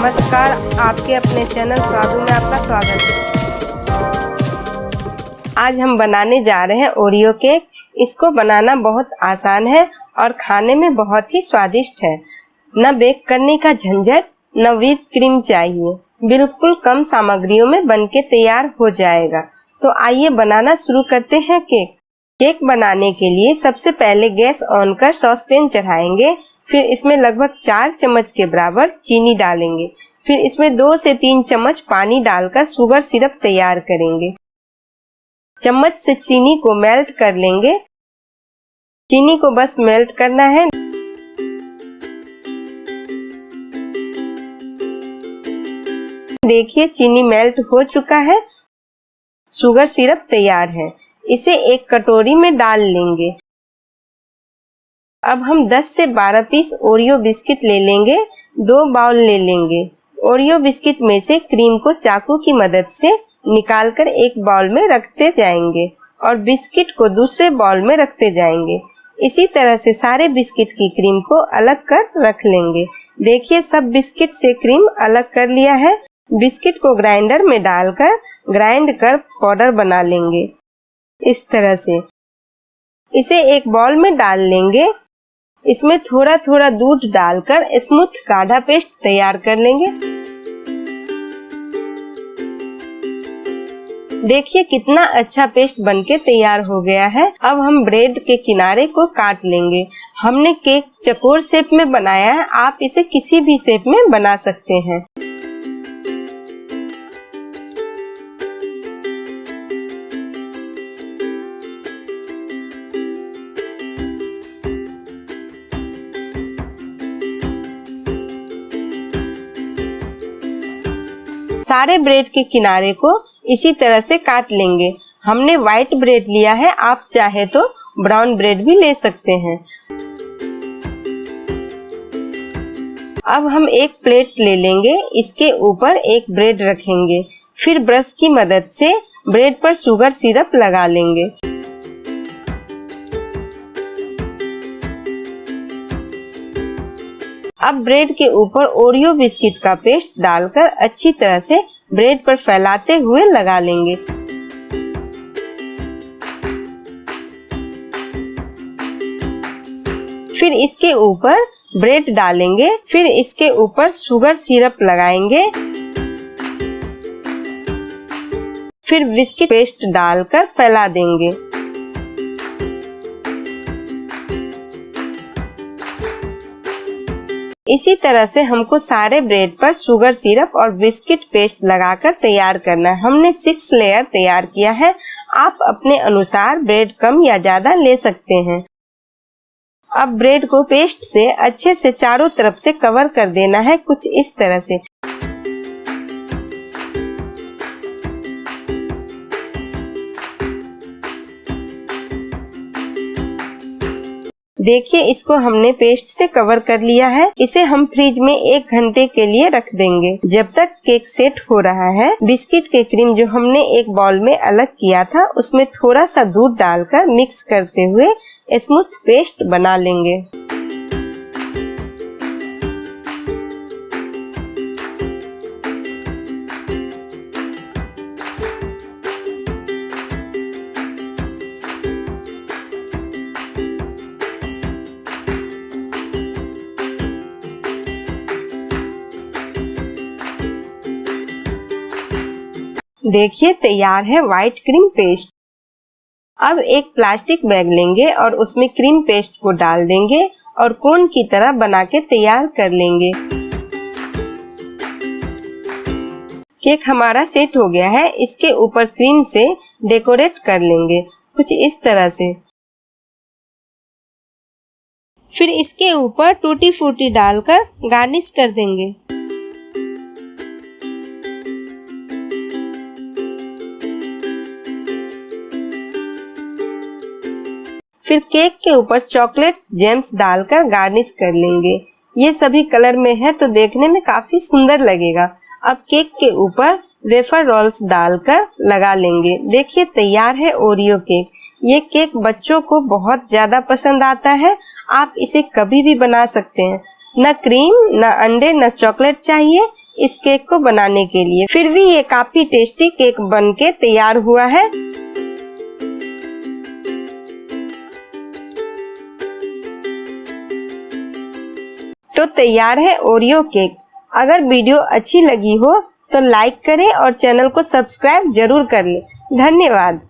नमस्कार, आपके अपने चैनल स्वादु में आपका स्वागत है। आज हम बनाने जा रहे हैं ओरियो केक। इसको बनाना बहुत आसान है और खाने में बहुत ही स्वादिष्ट है। न बेक करने का झंझट, न व्हिप क्रीम चाहिए। बिल्कुल कम सामग्रियों में बनके तैयार हो जाएगा। तो आइए बनाना शुरू करते हैं केक। केक बनाने के लिए सबसे पहले गैस ऑन कर सॉसपैन चढ़ाएंगे। फिर इसमें लगभग 4 चम्मच के बराबर चीनी डालेंगे। फिर इसमें 2 से 3 चम्मच पानी डालकर शुगर सिरप तैयार करेंगे। चम्मच से चीनी को मेल्ट कर लेंगे। चीनी को बस मेल्ट करना है। देखिए चीनी मेल्ट हो चुका है। शुगर सिरप तैयार है। इसे एक कटोरी में डाल लेंगे। अब हम 10 से 12 पीस ओरियो बिस्किट ले लेंगे। 2 बाउल ले लेंगे। ओरियो बिस्किट में से क्रीम को चाकू की मदद से निकालकर एक बाउल में रखते जाएंगे और बिस्किट को दूसरे बाउल में रखते जाएंगे। इसी तरह से सारे बिस्किट की क्रीम को अलग कर रख लेंगे। देखिए सब बिस्किट से क्रीम अलग कर लिया है। बिस्किट को ग्राइंडर में डालकर ग्राइंड कर पाउडर बना लेंगे। इस तरह से इसे एक बाउल में डाल लेंगे। इसमें थोड़ा थोड़ा दूध डालकर स्मूथ गाढ़ा पेस्ट तैयार कर लेंगे। देखिए कितना अच्छा पेस्ट बनके तैयार हो गया है। अब हम ब्रेड के किनारे को काट लेंगे। हमने केक चकोर शेप में बनाया है। आप इसे किसी भी शेप में बना सकते हैं। सारे ब्रेड के किनारे को इसी तरह से काट लेंगे। हमने व्हाइट ब्रेड लिया है, आप चाहे तो ब्राउन ब्रेड भी ले सकते हैं। अब हम एक प्लेट ले लेंगे। इसके ऊपर एक ब्रेड रखेंगे। फिर ब्रश की मदद से ब्रेड पर शुगर सिरप लगा लेंगे। अब ब्रेड के ऊपर ओरियो बिस्किट का पेस्ट डालकर अच्छी तरह से ब्रेड पर फैलाते हुए लगा लेंगे। फिर इसके ऊपर ब्रेड डालेंगे। फिर इसके ऊपर शुगर सिरप लगाएंगे। फिर बिस्किट पेस्ट डालकर फैला देंगे। इसी तरह से हमको सारे ब्रेड पर शुगर सिरप और बिस्किट पेस्ट लगाकर तैयार करना है। हमने 6 लेयर तैयार किया है। आप अपने अनुसार ब्रेड कम या ज्यादा ले सकते हैं। अब ब्रेड को पेस्ट से अच्छे से चारों तरफ से कवर कर देना है, कुछ इस तरह से। देखिए इसको हमने पेस्ट से कवर कर लिया है। इसे हम फ्रिज में 1 घंटे के लिए रख देंगे जब तक केक सेट हो रहा है। बिस्किट के क्रीम जो हमने एक बाउल में अलग किया था उसमें थोड़ा सा दूध डालकर मिक्स करते हुए स्मूथ पेस्ट बना लेंगे। देखिए तैयार है व्हाइट क्रीम पेस्ट। अब एक प्लास्टिक बैग लेंगे और उसमें क्रीम पेस्ट को डाल देंगे और कोन की तरह बना के तैयार कर लेंगे। केक हमारा सेट हो गया है। इसके ऊपर क्रीम से डेकोरेट कर लेंगे कुछ इस तरह से। फिर इसके ऊपर टूटी फ्रूटी डालकर गार्निश कर देंगे। फिर केक के ऊपर चॉकलेट जेम्स डालकर गार्निश कर लेंगे। ये सभी कलर में है तो देखने में काफी सुंदर लगेगा। अब केक के ऊपर वेफर रोल्स डालकर लगा लेंगे। देखिए तैयार है ओरियो केक। ये केक बच्चों को बहुत ज्यादा पसंद आता है। आप इसे कभी भी बना सकते हैं। न क्रीम, न अंडे, न चॉकलेट चाहिए। इस केक को बनाने के लिए। फिर भी ये काफी टेस्टी केक बनके तैयार हुआ है। तो तैयार है ओरियो केक। अगर वीडियो अच्छी लगी हो तो लाइक करें और चैनल को सब्सक्राइब जरूर कर लें। धन्यवाद।